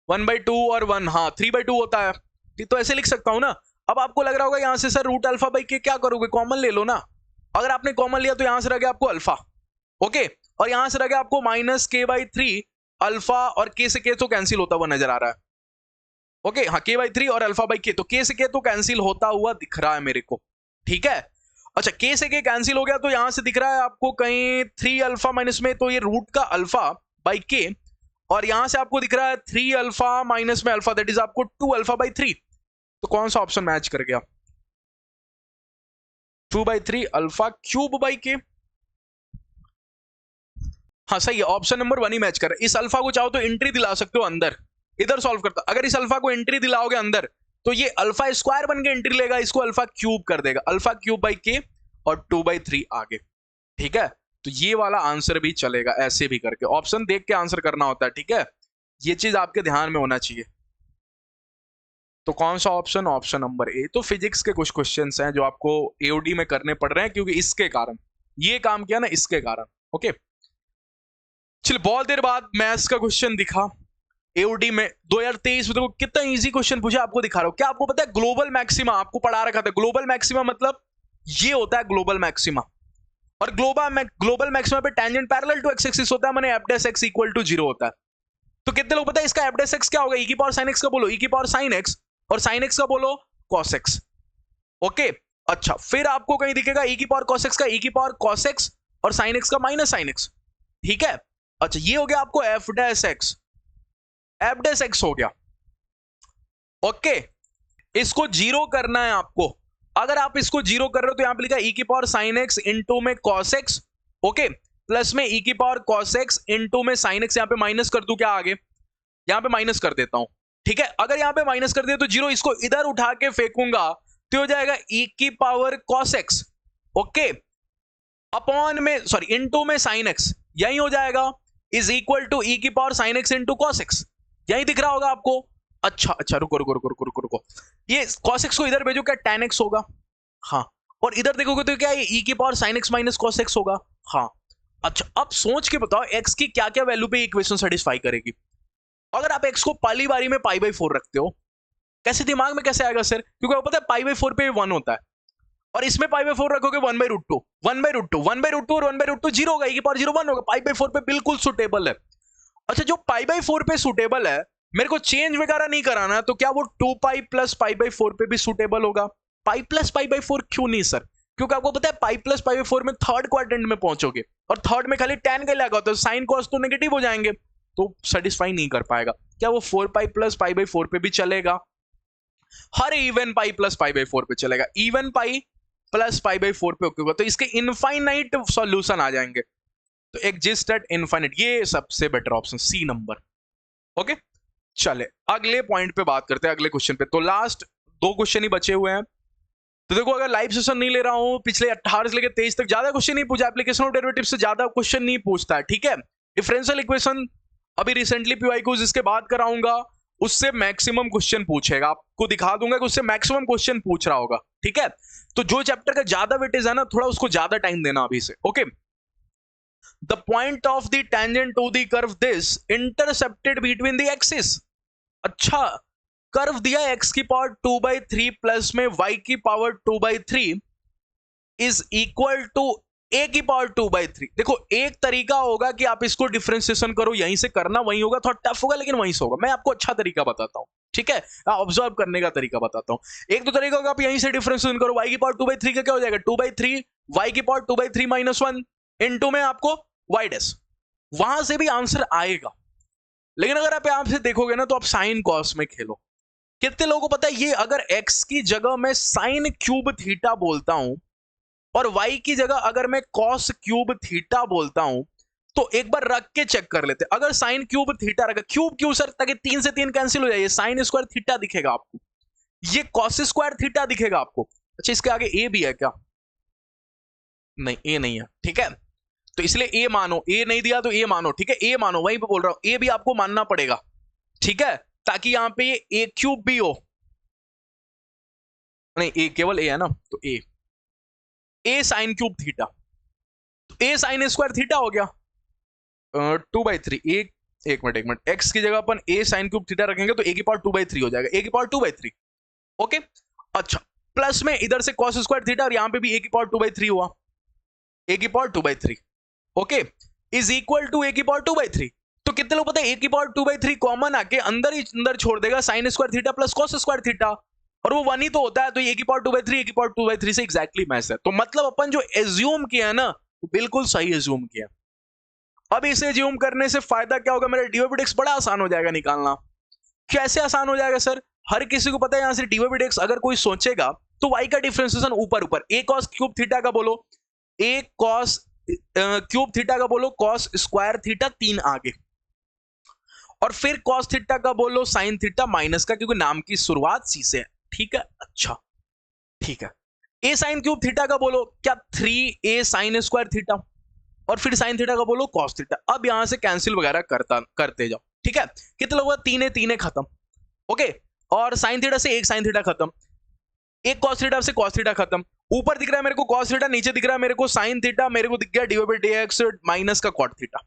1/2 और 1, हाँ 3/2 होता है, तो ऐसे लिख सकता हूं ना। अब आपको लग रहा होगा यहां से सर रूट अल्फा बाई के क्या करोगे, कॉमन ले लो ना। अगर आपने कॉमन लिया तो यहां से रह गया आपको अल्फा, ओके, और यहां से रह गया आपको -k/3 अल्फा, और k से k तो कैंसिल होता हुआ नजर आ रहा है, ओके, हाँ k/3 और अल्फा बाई k, तो k से k तो कैंसिल होता हुआ दिख रहा है मेरे को, ठीक है। अच्छा, k से k कैंसिल हो गया, तो यहां से दिख रहा है आपको कहीं 3 अल्फा माइनस में, तो ये रूट का अल्फा बाई k, और यहां से आपको दिख रहा है 3 अल्फा माइनस में अल्फा, दैट इज आपको 2 अल्फा बाई 3। तो कौन सा ऑप्शन मैच कर गया, 2/3 अल्फा क्यूब बाई के, हाँ सही है, ऑप्शन नंबर 1 ही मैच कर रहा है। इस अल्फा को चाहो तो एंट्री दिला सकते हो अंदर, इधर सॉल्व करता, अगर इस अल्फा को एंट्री दिलाओगे अंदर, तो ये अल्फा स्क्वायर बन के एंट्री लेगा, इसको अल्फा क्यूब कर देगा, अल्फा क्यूब बाई के, और 2/3 आगे, ठीक है। तो ये वाला आंसर भी चलेगा, ऐसे भी करके ऑप्शन देख के आंसर करना होता है, ठीक है, ये चीज आपके ध्यान में होना चाहिए। तो कौन सा ऑप्शन, ऑप्शन नंबर ए। तो फिजिक्स के कुछ क्वेश्चंस हैं जो आपको एओडी में करने पड़ रहे हैं, क्योंकि इसके कारण ये काम किया ना, इसके कारण, ओके। चलिए, बहुत देर बाद मैथ्स का क्वेश्चन दिखा एओडी में 2023 में, देखो कितना इजी क्वेश्चन पूछा, आपको दिखा रहा हूं। क्या आपको पता है ग्लोबल मैक्सिमा आपको पढ़ा रखा था, ग्लोबल मैक्सिमा मतलब ये होता है ग्लोबल मैक्सिमा, और ग्लोबल मैक्सिमा पे tangent parallel to x axis होता है, माने f dash x equal to 0 होता है। तो कितने लोग पता है इसका f डैश x क्या होगा, e की पावर sin x का बोलो e की पावर sin x, और sin x का बोलो cos x, ओके। अच्छा, फिर आपको कहीं दिखेगा e की पावर cos x का e की पावर cos x, और sin x का माइनस sin x, ठीक है। अच्छा, ये हो गया आपको f डैश x हो गया, ओके। इसको 0 करना है आपको, अगर आप इसको 0 कर रहे हो तो यहां पे लिखा e की पावर sin x इंटू में cos x, ओके, प्लस में e की पावर cos x इंटू में sin x, यहां पे माइनस कर दूं क्या आगे, यहां पे माइनस कर देता हूं, ठीक है। अगर यहां पे माइनस कर दिया तो 0, इसको इधर उठा के फेंकूंगा तो हो जाएगा e की power cos x, okay, upon में सॉरी इंटू में sin x, यही हो जाएगा, इज इक्वल टू e की power sin x into cos x। यही दिख रहा होगा आपको। अच्छा अच्छा, रुको रुको रुको रुको रुको रुको, ये cos x को इधर भेजो, क्या tan x होगा? हाँ, और इधर देखोगे तो क्या e की power sin x minus cos x होगा। हाँ, अच्छा अब सोच के बताओ x की क्या क्या वैल्यू पे इक्वेशन सेटिस्फाई करेगी। अगर आप x को पहली बारी में पाई बाई 4 रखते हो, कैसे दिमाग में कैसे आएगा सर? क्योंकि आपको पता है पाई बाई 4 पे 1 होता है, और इसमें पाई बाई 4 रखोगे 1 by root two, 1 by root two, 1 by root two और 1 बाई रूट टू 0 होगा, e की पावर 0 1 होगा, पाई बाई 4 पे बिल्कुल सुटेबल है। अच्छा, जो पाई बाई 4 पे सुटेबल है, मेरे को चेंज वगैरह नहीं कराना, तो क्या वो 2 पाई प्लस पाई बाई 4 पे भी सुटेबल होगा? पाई प्लस पाई बाई 4 क्यों नहीं सर? क्योंकि आपको पता है पाई प्लस पाई बाई 4 में थर्ड क्वाड्रेंट में पहुंचोगे, और थर्ड में खाली tan का लगा होता है, साइन कॉस तो नेगेटिव हो जाएंगे, तो सेटिस्फाई नहीं कर पाएगा। क्या वो 4 पाई प्लस पाई बाई 4 पे भी चलेगा? Her even pi plus pi by 4 पे चलेगा, even pi plus pi by 4 पे ओके होगा, तो इसके इनफाइनाइट सॉल्यूशन आ जाएंगे। तो एग्जिस्ट एट इनफाइनाइट, ये सबसे better option c number. Okay, चले अगले पॉइंट पे बात करते हैं, अगले क्वेश्चन पे। तो लास्ट 2 क्वेश्चन ही बचे हुए हैं। तो देखो, अगर लाइव सेशन नहीं ले रहा हूं, पिछले 18 से लेकर 23 तक ज्यादा क्वेश्चन नहीं पूछा, एप्लीकेशन ऑफ डेरिवेटिव से ज्यादा क्वेश्चन नहीं पूछता है, ठीक है। डिफरेंशियल इक्वेशन अभी रिसेंटली पीवाई क्यूज इसके बाद कराऊंगा, उससे मैक्सिमम क्वेश्चन पूछेगा, आपको दिखा दूंगा कि उससे मैक्सिमम क्वेश्चन पूछ रहा होगा, ठीक है। तो जो चैप्टर का ज्यादा वेटेज है ना, थोड़ा उसको ज्यादा टाइम देना अभी से। Okay, the point of the tangent to the curve this intercepted between the axis. अच्छा, कर्व दिया x की पावर 2/3 प्लस में y की power 2/3 is equal to a की पावर 2/3। देखो, एक तरीका होगा कि आप इसको डिफरेंशिएशन करो, यहीं से करना, वहीं होगा, थोड़ा टफ होगा लेकिन वहीं से होगा। मैं आपको अच्छा तरीका बताता हूं, ठीक है, ऑब्जर्व करने का तरीका बताता हूं। एक तो तरीका होगा, आप यहीं से डिफरेंशिएशन करो, y की पावर 2/3 का क्या हो जाएगा, 2/3 y की पावर 2/3 माइनस 1 इनटू में आपको y डैश, वहां से भी आंसर आएगा। लेकिन अगर आप यहां से देखोगे ना, तो आप साइन कॉस में खेलो। कितने लोगों को पता है, ये अगर x की जगह मैं साइन क्यूब थीटा बोलता हूं, और y की जगह अगर मैं कॉस क्यूब थीटा बोलता हूं, तो एक बार रख के चेक कर लेते। अगर साइन क्यूब थीटा रखा, क्यूब क्यों सर? ताकि 3 से 3 कैंसिल हो जाए, साइन स्क्वायर थीटा दिखेगा आपको, ये कॉस स्क्वायर थीटा दिखेगा आपको। अच्छा, इसके आगे a भी है क्या? नहीं, a नहीं है, ठीक है, तो इसलिए a मानो, a नहीं दिया तो a मानो, ठीक है, a मानो, वहीं पे बोल रहा हूं, a भी आपको मानना पड़ेगा, ठीक है, ताकि यहां पे ये a क्यूब भी हो। नहीं, a केवल a है ना, तो a साइन क्यूब थीटा, तो a साइन स्क्वायर थीटा हो गया 2/3। एक मिनट, x की जगह अपन a साइन क्यूब थीटा रखेंगे तो a की पावर 2/3 हो जाएगा, a की पावर 2/3। ओके, अच्छा, प्लस में इधर से cos स्क्वायर थीटा, और यहां पे भी a की पावर 2/3 हुआ, a की power 2/3, okay, is equal to a की पावर 2/3। तो कितने लोग पता है a की पावर 2/3 कॉमन आके अंदर ही अंदर छोड़ देगा, sine square theta plus cos square theta, और वो 1 ही तो होता है, तो a की पावर 2/3 a की पावर 2/3 से एग्जैक्टली मैच है। तो मतलब अपन जो एज्यूम किया ना, वो बिल्कुल सही एज्यूम किया। अब इसे एज्यूम करने से फायदा क्या होगा, मेरा डीओबीडेक्स बड़ा आसान हो जाएगा निकालना। कैसे आसान हो जाएगा सर? हर किसी को पता है, यहां से डीओबीडेक्स अगर कोई सोचेगा तो y का डिफरेंशिएशन ऊपर ऊपर, a cos क्यूब थीटा का बोलो, a cos क्यूब थीटा का बोलो, cos स्क्वायर थीटा 3 आगे, और फिर cos थीटा का बोलो sin थीटा माइनस का, क्योंकि नाम की शुरुआत सी से है, ठीक है। अच्छा, ठीक है, a sin क्यूब थीटा का बोलो क्या, 3a sin स्क्वायर थीटा, और फिर sin थीटा का बोलो cos थीटा। अब यहां से कैंसिल वगैरह करते जाओ, ठीक है। कितने लोग 3 खत्म, ओके, और sin थीटा से एक sin थीटा खत्म, एक cos थीटा से cos थीटा खत्म, ऊपर दिख रहा है मेरे को cos थीटा, नीचे दिख रहा है मेरे को sin थीटा, मेरे को दिख गया dy by dx माइनस का cot थीटा,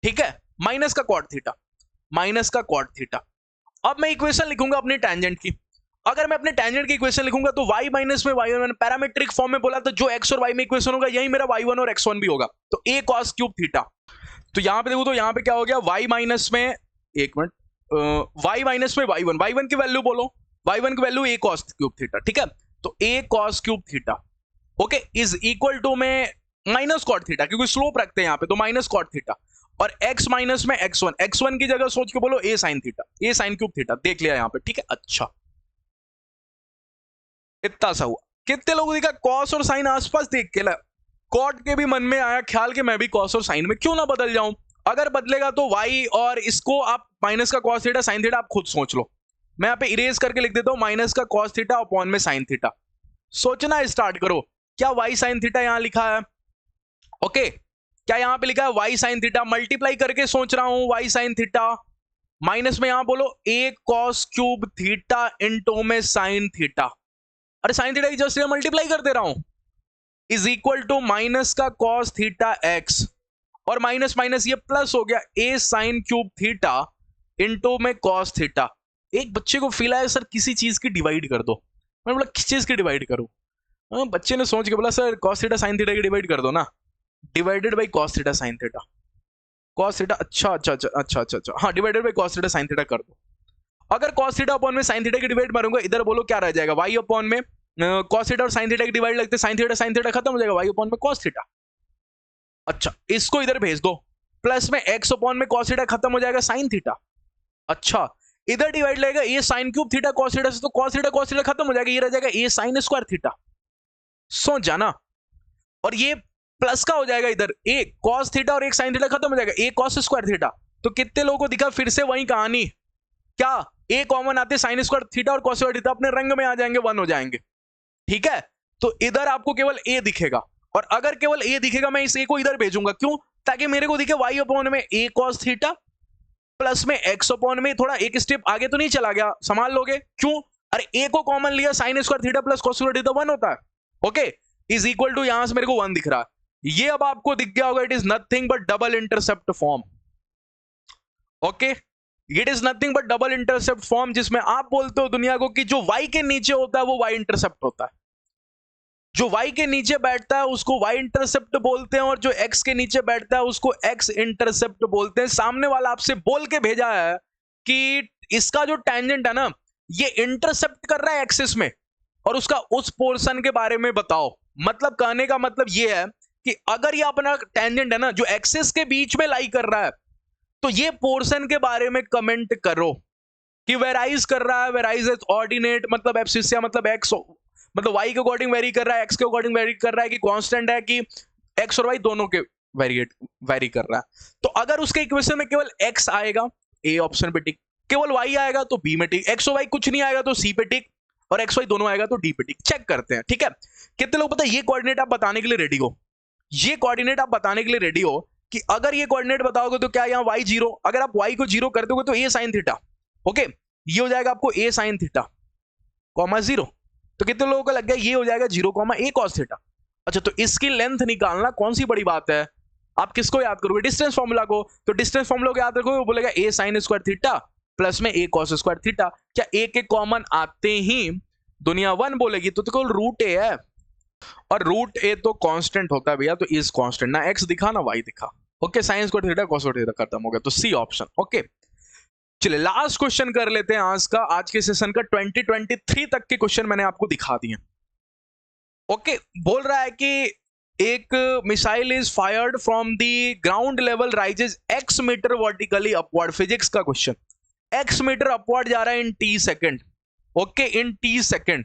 ठीक है, माइनस का cot थीटा, माइनस का cot थीटा। अब मैं इक्वेशन लिखूंगा अपनी टेंजेंट की। अगर मैं अपने टेंजेंट की इक्वेशन लिखूंगा तो y माइनस में y1, पैरामीट्रिक फॉर्म में बोला, तो जो x और y में इक्वेशन होगा यही मेरा y1 और x1 भी होगा, तो a cos क्यूब थीटा। तो यहां पे देखो, तो यहां पे क्या हो गया, y माइनस में, एक मिनट, y माइनस में y1 की वैल्यू बोलो, y1 की value a cos cube theta, ठीक है, तो a cos cube theta, okay, is equal to में माइनस कॉट थीटा, क्योंकि स्लोप रखते हैं यहां पे, तो माइनस कॉट थीटा, और x माइनस में x1 की जगह सोच के बोलो a sin theta, a sin cube theta, देख लिया यहां पे, ठीक है। अच्छा, इतना सा हुआ। कितने लोगों ने कहा cos और sin आसपास देख के कॉट के भी मन में आया ख्याल कि मैं भी cos और sin में क्यों ना बदल जाऊं। अगर बदलेगा तो y और इसको आप माइनस का cos थीटा sin थीटा आप खुद सोच लो। मैं यहाँ पे इरेज करके लिख देता हूं, माइनस का cos थीटा अपॉन में sin थीटा। सोचना स्टार्ट करो, क्या y sin थीटा यहां लिखा है, ओके, क्या यहां पे लिखा है y sin थीटा, मल्टीप्लाई करके सोच रहा हूं y sin थीटा, माइनस में यहां बोलो a cos cube theta into में साइन थीटा, अरे साइन थीटा की जस्ट मल्टीप्लाई कर दे रहा हूं, इज इक्वल टू माइनस का cos थीटा x, और माइनस माइनस ये प्लस हो गया a sine cube theta into में cos थीटा। एक बच्चे को फील आया सर किसी चीज की डिवाइड कर दो, मैं बोला किस चीज की डिवाइड करूं, बच्चे ने सोच के बोला sir cos theta sine theta की डिवाइड कर दो ना, divided by cos theta sine theta, cos theta अच्छा अच्छा अच्छा अच्छा अच्छा अच्छा हाँ divided by cos theta sine theta कर दो। अगर cos थीटा अपॉन में साइन थीटा की डिवाइड मारूंगा, इधर बोलो क्या रह जाएगा, y अपॉन में cos थीटा और साइन थीटा की डिवाइड लगते साइन थीटा खत्म हो जाएगा, y अपॉन में cos थीटा। अच्छा इसको इधर भेज दो, प्लस में x अपॉन में cos थीटा खत्म हो जाएगा साइन थीटा। अच्छा इधर डिवाइड लगेगा a sine cube theta cos theta से, तो cos थीटा खत्म हो जाएगा, ये रह जाएगा a साइन स्क्वायर थीटा। समझ जाना, और ये प्लस का हो जाएगा इधर a cos थीटा और एक साइन थीटा खत्म हो जाएगा a cos स्क्वायर थीटा। तो कितने लोगों को दिखा फिर से वही कहानी, क्या a कॉमन आते साइन स्क्वायर थीटा और cos स्क्वायर थीटा अपने रंग में आ जाएंगे, 1 हो जाएंगे। ठीक है, तो इधर आपको केवल a दिखेगा, और अगर केवल a दिखेगा मैं इस a को इधर भेजूंगा, क्यों, ताकि मेरे को दिखे y अपॉन में a cos थीटा प्लस में x अपॉन में, थोड़ा एक स्टेप आगे तो नहीं चला गया, संभाल लोगे, क्यों, अरे a को कॉमन लिया sine square theta plus cos square theta 1 होता है, ओके, इज इक्वल टू यहां से मेरे को 1 दिख रहा है, ये अब आपको दिख गया होगा, it is nothing but double intercept form, okay, it is nothing but double intercept form, जिसमें आप बोलते हो दुनिया को कि जो y के नीचे होता है वो y इंटरसेप्ट होता है, जो y के नीचे बैठता है उसको y इंटरसेप्ट बोलते हैं, और जो x के नीचे बैठता है उसको x इंटरसेप्ट बोलते हैं। सामने वाला आपसे बोल के भेजा है कि इसका जो टेंजेंट है ना ये इंटरसेप्ट कर रहा है एक्सिस में, और उसका उस पोर्शन के बारे में बताओ। मतलब कहने का मतलब ये है कि अगर ये अपना टेंजेंट है ना जो एक्सिस के बीच में लाई कर रहा है, तो ये पोर्शन के बारे में कमेंट करो कि वेराइज कर रहा है, वेराइज एज ऑर्डिनेट मतलब एब्सिसिया मतलब एक्स, मतलब y के अकॉर्डिंग वेरी कर रहा है, x के अकॉर्डिंग वेरी कर रहा है, कि कांस्टेंट है कि x और y दोनों के वेरी कर रहा है। तो अगर उसके इक्वेशन में केवल x आएगा a ऑप्शन पे टिक, केवल y आएगा तो b में टिक, x और y कुछ नहीं आएगा तो c पे टिक, और x y दोनों आएगा तो d पे टिक। चेक करते हैं, ठीक है, कितने लोग पता है ये कोऑर्डिनेट आप बताने के लिए रेडी हो, ये कोऑर्डिनेट आप बताने के लिए रेडी हो कि अगर ये कोऑर्डिनेट बताओगे तो क्या यहाँ y 0, अगर आप y को 0 कर दोगे तो a sin थीटा, ओके, ये हो जाएगा आपको a sin थीटा कॉमा 0, तो कितने लोगों को लग गया ये हो जाएगा 0 कॉमा a cos थीटा। अच्छा तो इसकी लेंथ निकालना कौन सी बड़ी बात है, आप किसको याद करोगे, डिस्टेंस फॉर्मूला को, तो डिस्टेंस फॉर्मूला को याद रखोगे, वो बोलेगा a sin square theta plus में a cos स्क्वायर थीटा, क्या a के कॉमन आते ही दुनिया 1 बोलेगी, तो केवल रूट a है, और रूट a तो कांस्टेंट होता है भैया, तो इज कांस्टेंट, ना x दिखा ना y दिखा, okay, sine square theta cos square theta खत्म हो गया, तो सी ऑप्शन, ओके। चलिए लास्ट क्वेश्चन कर लेते हैं आज के सेशन का, 2023 तक के क्वेश्चन मैंने आपको दिखा दिए, ओके। बोल रहा है कि एक missile is fired from the ground level rises x metre vertically upward, physics का क्वेश्चन, x मीटर अपवर्ड जा रहा है in t second, okay, in t second,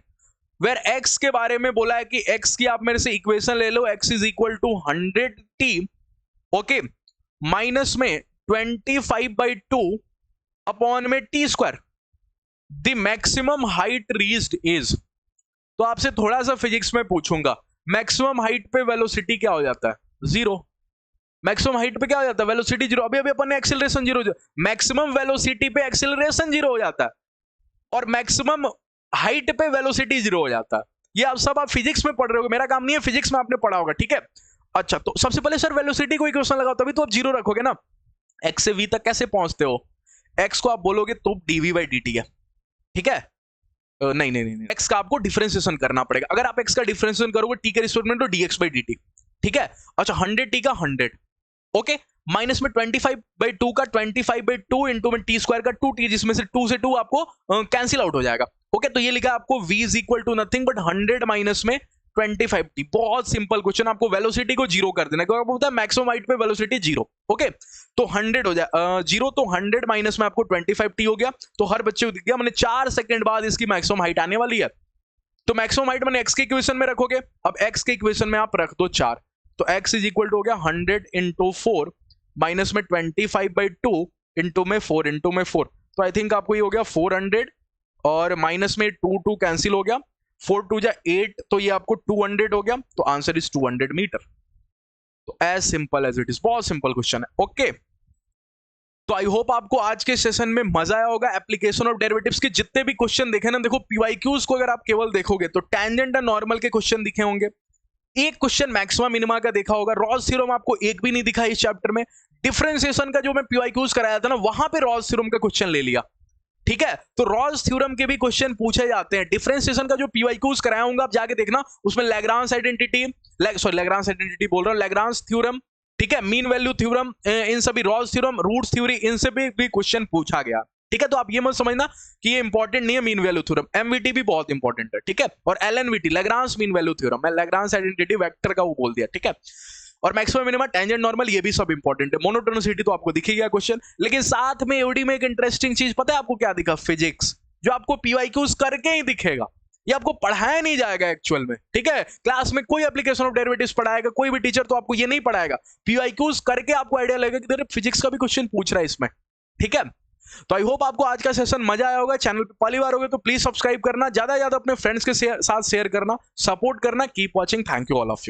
where x के बारे में बोला है कि x की आप मेरे से इक्वेशन ले लो, x is equal to 100t, okay, minus में 25/2 अपॉन में t square, the maximum height reached is, तो आपसे थोड़ा सा फिजिक्स में पूछूंगा, मैक्सिमम हाइट पे वेलोसिटी क्या हो जाता है, 0, मैक्सिमम हाइट पे क्या हो जाता है, वेलोसिटी 0, अभी अभी अपन ने एक्सेलरेशन 0, मैक्सिमम वेलोसिटी पे एक्सेलरेशन 0 हो जाता है, और मैक्सिमम हाइट पे वेलोसिटी 0 हो जाता है, ये आप सब आप फिजिक्स में पढ़ रहे हो, मेरा काम नहीं है, फिजिक्स में आपने पढ़ा होगा, ठीक है। अच्छा तो सबसे पहले सर वेलोसिटी को इक्वेशन लगाओ, तभी तो आप 0 रखोगे ना, x से v तक कैसे पहुंचते हो, x को आप बोलोगे तो dv/dt है, ठीक है, नहीं नहीं नहीं, x का आपको डिफरेंशिएशन करना पड़ेगा, अगर आप x का डिफरेंशिएशन करोगे t के रिस्पेक्ट में तो dx/dt, ठीक है। अच्छा 100t का 100, ओके, माइनस में 25/2 का 25/2 इंटू में टी स्क्वायर का 2t, जिसमें से 2 से 2 आपको कैंसिल आउट हो जाएगा, ओके, तो ये लिखा आपको v is equal to nothing but 100 minus में 25t, बहुत सिंपल क्वेश्चन, आपको वेलोसिटी को 0 कर देना, क्योंकि आपको मैक्सिमम हाइट पे वेलोसिटी 0, ओके, तो 100 हो जाए 0, तो 100 माइनस में आपको 25t हो गया, तो हर बच्चे को दिख गया, मैंने 4 सेकंड बाद इसकी मैक्सिमम हाइट आने वाली है, तो मैक्सिमम हाइट मैंने x के इक्वेशन में रखोगे, अब x के इक्वेशन में आप रख दो 4, तो x इज इक्वल टू हो गया 100 इंटू 4 माइनस में 25/2 इंटू में 4 इंटू में 4, तो आई थिंक आपको ये हो गया 400, और माइनस में 2 कैंसिल हो गया, 4 2 जा 8, तो ये आपको 200 हो गया, तो आंसर इज 200 मीटर, तो as simple as it is, बहुत सिंपल क्वेश्चन है, ओके। तो आई होप आपको आज के सेशन में मजा आया होगा। एप्लीकेशन ऑफ डेरिवेटिव्स के जितने भी क्वेश्चन देखे ना, देखो पीवाईक्यूज को अगर आप केवल देखोगे तो टेंजेंट और नॉर्मल के क्वेश्चन दिखे होंगे, एक क्वेश्चन मैक्सिमा मिनिमा का देखा होगा, रॉल्स थ्योरम आपको एक भी नहीं दिखा इस चैप्टर में। डिफरेंशिएशन का जो मैं पीवाईक्यूज कराया था ना, वहां पे रॉल्स थ्योरम का क्वेश्चन ले लिया, ठीक है। तो रॉल्स थ्योरम के भी क्वेश्चन पूछे जाते हैं। डिफरेंशिएशन का जो पीवाईक्यूज कराया होगा आप जाके देखना, उसमें लैग्रांज आइडेंटिटी, लैग्रांज आइडेंटिटी बोल रहा हूं, लैग्रांज थ्योरम, ठीक है, मीन वैल्यू थ्योरम, इन सभी रॉल्स थ्योरम, रूट्स थ्योरी, इनसे भी क्वेश्चन पूछा गया, ठीक है। तो आप ये मत समझना कि ये इंपॉर्टेंट नहीं है मीन वैल्यू थ्योरम, एमवीटी भी बहुत इंपॉर्टेंट है, ठीक है। और एलएनवीटी, लैग्रांज मीन वैल्यू थ्योरम, मैं लैग्रांज आइडेंटिटी वेक्टर का वो बोल दिया, ठीक है। और मैक्सिमम मिनिमम, टेंजेंट नॉर्मल, ये भी सब इंपॉर्टेंट है। मोनोटोनिसिटी तो आपको दिखेगा क्वेश्चन, लेकिन साथ में एओडी में एक इंटरेस्टिंग चीज पता है आपको क्या दिखा? फिजिक्स, जो आपको पीवाईक्यूज करके ही दिखेगा, ये आपको पढ़ाया नहीं जाएगा एक्चुअल में, ठीक है। क्लास में कोई एप्लीकेशन ऑफ डेरिवेटिव्स पढ़ाएगा कोई भी टीचर, तो आपको ये नहीं पढ़ाएगा, पीवाईक्यूज करके आपको आइडिया लगेगा कि तेरे फिजिक्स का भी क्वेश्चन पूछ रहा है इसमें, ठीक है। तो आई होप आपको आज का सेशन मजा आया होगा। चैनल पे पहली बार हो गए तो प्लीज सब्सक्राइब करना, ज्यादा से ज्यादा अपने फ्रेंड्स के साथ शेयर करना, सपोर्ट करना। Keep watching, thank you all of you.